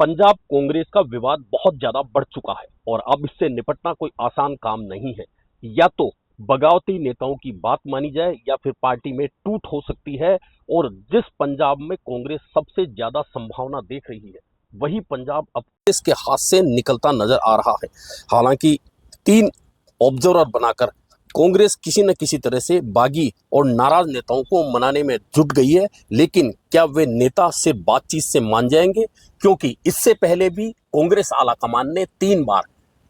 पंजाब कांग्रेस का विवाद बहुत ज्यादा बढ़ चुका है और अब इससे निपटना कोई आसान काम नहीं है। या तो बगावती नेताओं की बात मानी जाए या फिर पार्टी में टूट हो सकती है। और जिस पंजाब में कांग्रेस सबसे ज्यादा संभावना देख रही है, वही पंजाब अब इसके हाथ से निकलता नजर आ रहा है। हालांकि तीन ऑब्जर्वर बनाकर कांग्रेस किसी न किसी तरह से बागी और नाराज नेताओं को मनाने में जुट गई है, लेकिन क्या वे नेता से बातचीत से मान जाएंगे? क्योंकि इससे पहले भी कांग्रेस आलाकमान ने 3 बार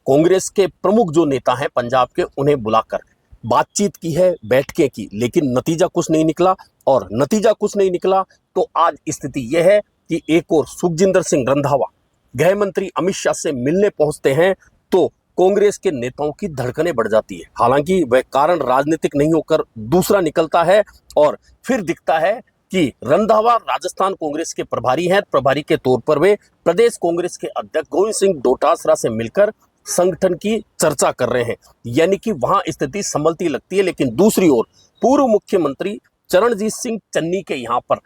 कांग्रेस के प्रमुख जो नेता हैं पंजाब के, उन्हें बुलाकर बातचीत की है, बैठकें की, लेकिन नतीजा कुछ नहीं निकला। और नतीजा कुछ नहीं निकला तो आज स्थिति यह है कि एक और सुखजिंदर सिंह रंधावा गृह मंत्री अमित शाह से मिलने पहुंचते हैं तो कांग्रेस के नेताओं की धड़कनें बढ़ जाती है। हालांकि वह कारण राजनीतिक नहीं होकर दूसरा निकलता है और फिर दिखता है कि रंधावा राजस्थान कांग्रेस के प्रभारी हैं। प्रभारी के तौर पर वे प्रदेश कांग्रेस के अध्यक्ष गोविंद सिंह डोटासरा से मिलकर संगठन की चर्चा कर रहे हैं, यानी कि वहां स्थिति संभलती लगती है। लेकिन दूसरी ओर पूर्व मुख्यमंत्री चरणजीत सिंह चन्नी के यहाँ पर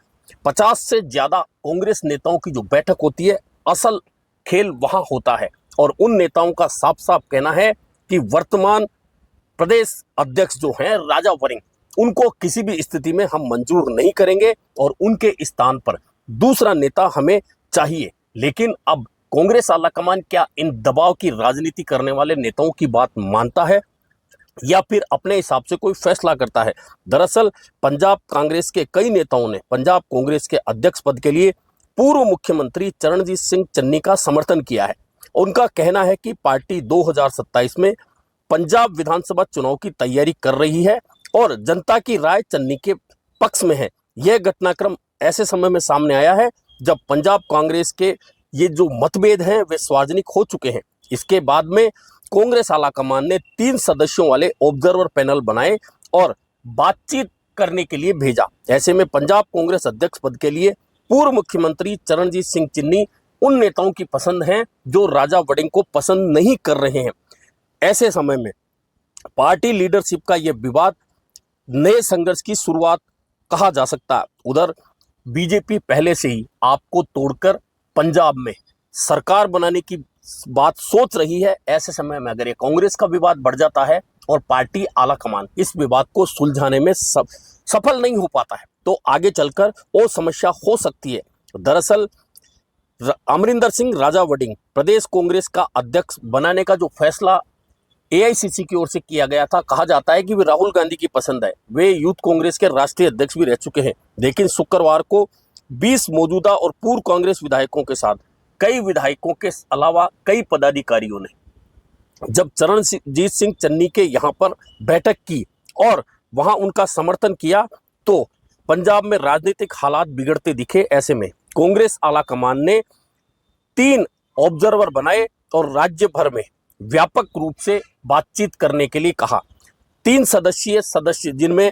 50 से ज्यादा कांग्रेस नेताओं की जो बैठक होती है, असल खेल वहां होता है। और उन नेताओं का साफ साफ कहना है कि वर्तमान प्रदेश अध्यक्ष जो हैं राजा वरिंग, उनको किसी भी स्थिति में हम मंजूर नहीं करेंगे और उनके स्थान पर दूसरा नेता हमें चाहिए। लेकिन अब कांग्रेस आलाकमान क्या इन दबाव की राजनीति करने वाले नेताओं की बात मानता है या फिर अपने हिसाब से कोई फैसला करता है? दरअसल पंजाब कांग्रेस के कई नेताओं ने पंजाब कांग्रेस के अध्यक्ष पद के लिए पूर्व मुख्यमंत्री चरणजीत सिंह चन्नी का समर्थन किया है। उनका कहना है कि पार्टी 2027 में पंजाब विधानसभा चुनाव की तैयारी कर रही है और जनता की राय चन्नी के पक्ष में है। यह घटनाक्रम ऐसे समय में सामने आया है जब पंजाब कांग्रेस के ये जो मतभेद हैं वे सार्वजनिक हो चुके हैं। इसके बाद में कांग्रेस आलाकमान ने 3 सदस्यों वाले ऑब्जर्वर पैनल बनाए और बातचीत करने के लिए भेजा। ऐसे में पंजाब कांग्रेस अध्यक्ष पद के लिए पूर्व मुख्यमंत्री चरणजीत सिंह चन्नी उन नेताओं की पसंद हैं जो राजा वड़िंग को पसंद नहीं कर रहे हैं। ऐसे समय में पार्टी लीडरशिप का यह विवाद नए संघर्ष की शुरुआत कहा जा सकता है। उधर बीजेपी पहले से ही आपको तोड़कर पंजाब में सरकार बनाने की बात सोच रही है। ऐसे समय में अगर ये कांग्रेस का विवाद बढ़ जाता है और पार्टी आलाकमान इस विवाद को सुलझाने में सफल नहीं हो पाता है तो आगे चलकर और समस्या हो सकती है। दरअसल अमरिंदर सिंह राजा वड़िंग प्रदेश कांग्रेस का अध्यक्ष बनाने का जो फैसला एआईसीसी की ओर से किया गया था, कहा जाता है कि वे राहुल गांधी की पसंद है। वे यूथ कांग्रेस के राष्ट्रीय अध्यक्ष भी रह चुके हैं। लेकिन शुक्रवार को 20 मौजूदा और पूर्व कांग्रेस विधायकों के साथ कई विधायकों के अलावा कई पदाधिकारियों ने जब चरणजीत सिंह चन्नी के यहाँ पर बैठक की और वहां उनका समर्थन किया तो पंजाब में राजनीतिक हालात बिगड़ते दिखे। ऐसे में कांग्रेस आलाकमान ने 3 ऑब्जर्वर बनाए और राज्य भर में व्यापक रूप से बातचीत करने के लिए कहा। 3 सदस्यीय सदस्य जिनमें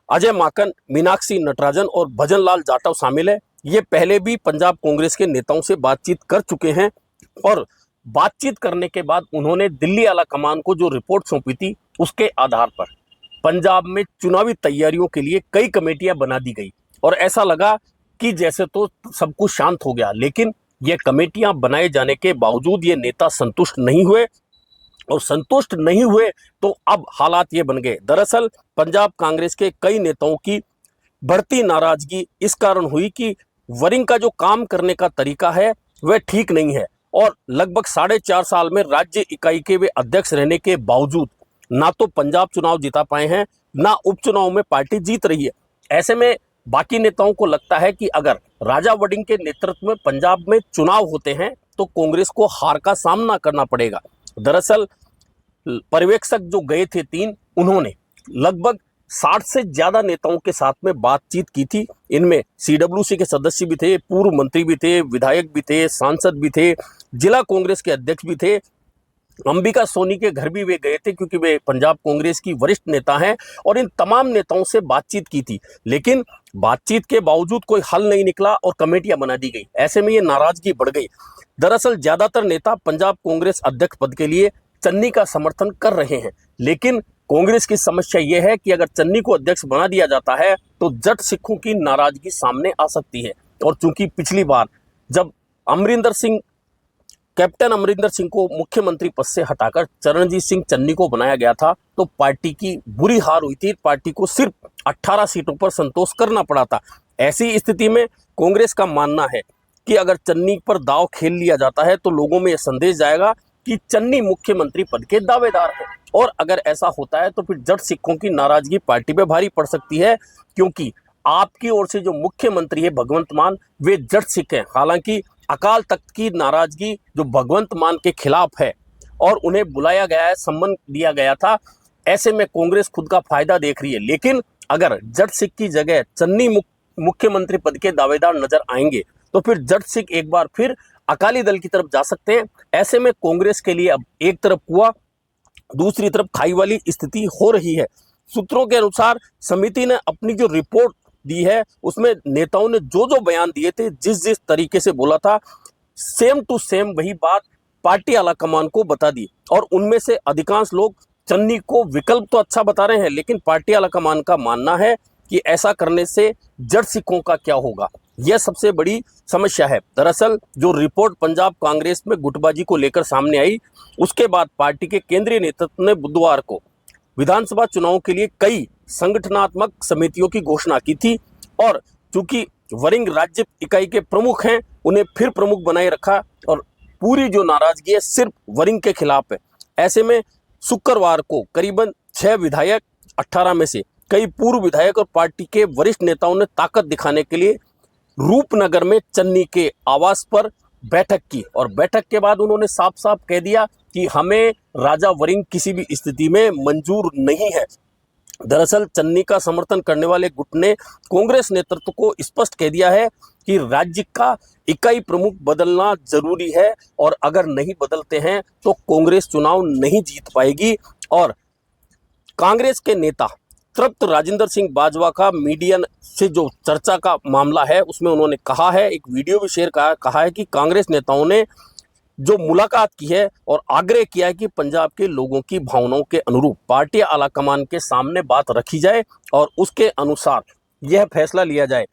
अजय माकन, मीनाक्षी नटराजन और भजन लाल जाटव शामिल है, ये पहले भी पंजाब कांग्रेस के नेताओं से बातचीत कर चुके हैं। और बातचीत करने के बाद उन्होंने दिल्ली आलाकमान को जो रिपोर्ट सौंपी थी, उसके आधार पर पंजाब में चुनावी तैयारियों के लिए कई कमेटियां बना दी गई और ऐसा लगा कि जैसे तो सब कुछ शांत हो गया। लेकिन ये कमेटियां बनाए जाने के बावजूद ये नेता संतुष्ट नहीं हुए और संतुष्ट नहीं हुए तो अब हालात ये बन गए। दरअसल पंजाब कांग्रेस के कई नेताओं की बढ़ती नाराजगी इस कारण हुई कि वरिंग का जो काम करने का तरीका है वह ठीक नहीं है और लगभग 4.5 साल में राज्य इकाई के वे अध्यक्ष रहने के बावजूद ना तो पंजाब चुनाव जिता पाए हैं, ना उपचुनाव में पार्टी जीत रही है। ऐसे में बाकी नेताओं को लगता है कि अगर राजा वड़िंग के नेतृत्व में पंजाब में चुनाव होते हैं तो कांग्रेस को हार का सामना करना पड़ेगा। दरअसल पर्यवेक्षक जो गए थे 3, उन्होंने लगभग 60 से ज्यादा नेताओं के साथ में बातचीत की थी। इनमें सीडब्ल्यूसी के सदस्य भी थे, पूर्व मंत्री भी थे, विधायक भी थे, सांसद भी थे, जिला कांग्रेस के अध्यक्ष भी थे। अंबिका सोनी के घर भी वे गए थे क्योंकि वे पंजाब कांग्रेस की वरिष्ठ नेता हैं और इन तमाम नेताओं से बातचीत की थी। लेकिन बातचीत के बावजूद कोई हल नहीं निकला और कमेटियां बना दी गई। ऐसे में ये नाराजगी बढ़ गई। दरअसल ज्यादातर नेता पंजाब कांग्रेस अध्यक्ष पद के लिए चन्नी का समर्थन कर रहे हैं, लेकिन कांग्रेस की समस्या यह है कि अगर चन्नी को अध्यक्ष बना दिया जाता है तो जट सिखों की नाराजगी सामने आ सकती है। और चूंकि पिछली बार जब अमरिंदर सिंह, कैप्टन अमरिंदर सिंह को मुख्यमंत्री पद से हटाकर चरणजीत सिंह चन्नी को बनाया गया था तो पार्टी की बुरी हार हुई थी। पार्टी को सिर्फ 18 सीटों पर संतोष करना पड़ा था। ऐसी स्थिति में कांग्रेस का मानना है कि अगर चन्नी पर दांव खेल लिया जाता है तो लोगों में यह संदेश जाएगा कि चन्नी मुख्यमंत्री पद के दावेदार है, और अगर ऐसा होता है तो फिर जट सिखों की नाराजगी पार्टी पे भारी पड़ सकती है, क्योंकि आपकी ओर से जो मुख्यमंत्री है भगवंत मान, वे जट सिख हैं। हालांकि अकाल तख्त की नाराजगी जो भगवंत मान के खिलाफ है और उन्हें बुलाया गया है, सम्मान दिया गया था, ऐसे में कांग्रेस खुद का फायदा देख रही है। लेकिन अगर जट सिख की जगह चन्नी मुख्यमंत्री पद के दावेदार नजर आएंगे तो फिर जट सिख एक बार फिर अकाली दल की तरफ जा सकते हैं। ऐसे में कांग्रेस के लिए अब एक तरफ कुआं, दूसरी तरफ खाई वाली स्थिति हो रही है। सूत्रों के अनुसार समिति ने अपनी जो रिपोर्ट दी है उसमें नेताओं ने जो जो बयान दिए थे, जिस जिस तरीके से बोला था, सेम टू सेम वही बात पार्टी आलाकमान को बता दी। और उनमें से अधिकांश लोग चन्नी को विकल्प तो अच्छा बता रहे हैं, लेकिन पार्टी आलाकमान का मानना है कि ऐसा करने से जट सिखों का क्या होगा, यह सबसे बड़ी समस्या है। दरअसल जो रिपोर्ट पंजाब कांग्रेस में गुटबाजी को लेकर सामने आई, उसके बाद पार्टी के केंद्रीय नेतृत्व ने बुधवार को विधानसभा चुनाव के लिए कई संगठनात्मक समितियों की घोषणा की थी, और चूंकि वरिंग राज्य इकाई के प्रमुख हैं, उन्हें फिर प्रमुख बनाए रखा, और पूरी जो नाराजगी है सिर्फ वरिंग के खिलाफ है। ऐसे में शुक्रवार को करीबन 6 विधायक, 18 में से कई पूर्व विधायक और पार्टी के वरिष्ठ नेताओं ने ताकत दिखाने के लिए रूपनगर में चन्नी के आवास पर बैठक की, और बैठक के बाद उन्होंने साफ साफ कह दिया कि हमें राजा वरिंग किसी भी स्थिति में मंजूर नहीं है। दरअसल चन्नी का समर्थन करने वाले गुट ने कांग्रेस नेतृत्व को स्पष्ट कह दिया है कि राज्य का इकाई प्रमुख बदलना जरूरी है, और अगर नहीं बदलते हैं तो कांग्रेस चुनाव नहीं जीत पाएगी। और कांग्रेस के नेता तृप्त राजेंद्र सिंह बाजवा का मीडिया से जो चर्चा का मामला है उसमें उन्होंने कहा है, एक वीडियो भी शेयर कहा है कि कांग्रेस नेताओं ने जो मुलाकात की है और आग्रह किया है कि पंजाब के लोगों की भावनाओं के अनुरूप पार्टी आलाकमान के सामने बात रखी जाए और उसके अनुसार यह फैसला लिया जाए।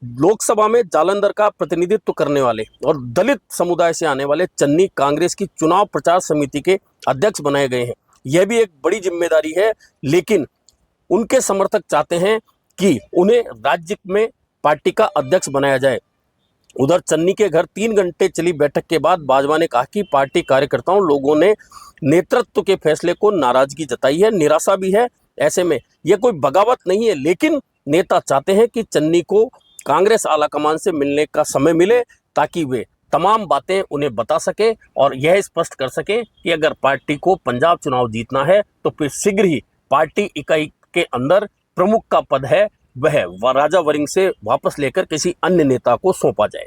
लोकसभा में जालंधर का प्रतिनिधित्व करने वाले और दलित समुदाय से आने वाले चन्नी कांग्रेस की चुनाव प्रचार समिति के अध्यक्ष बनाए गए हैं। यह भी एक बड़ी जिम्मेदारी है, लेकिन उनके समर्थक चाहते हैं कि उन्हें राज्य में पार्टी का अध्यक्ष बनाया जाए। उधर चन्नी के घर 3 घंटे चली बैठक के बाद बाजवा ने कहा कि पार्टी कार्यकर्ताओं लोगों ने नेतृत्व के फैसले को नाराजगी जताई है, निराशा भी है। ऐसे में यह कोई बगावत नहीं है, लेकिन नेता चाहते हैं कि चन्नी को कांग्रेस आलाकमान से मिलने का समय मिले ताकि वे तमाम बातें उन्हें बता सके और यह स्पष्ट कर सके कि अगर पार्टी को पंजाब चुनाव जीतना है तो फिर शीघ्र ही पार्टी इकाई के अंदर प्रमुख का पद है वह राजा वरिंग से वापस लेकर किसी अन्य नेता को सौंपा जाए।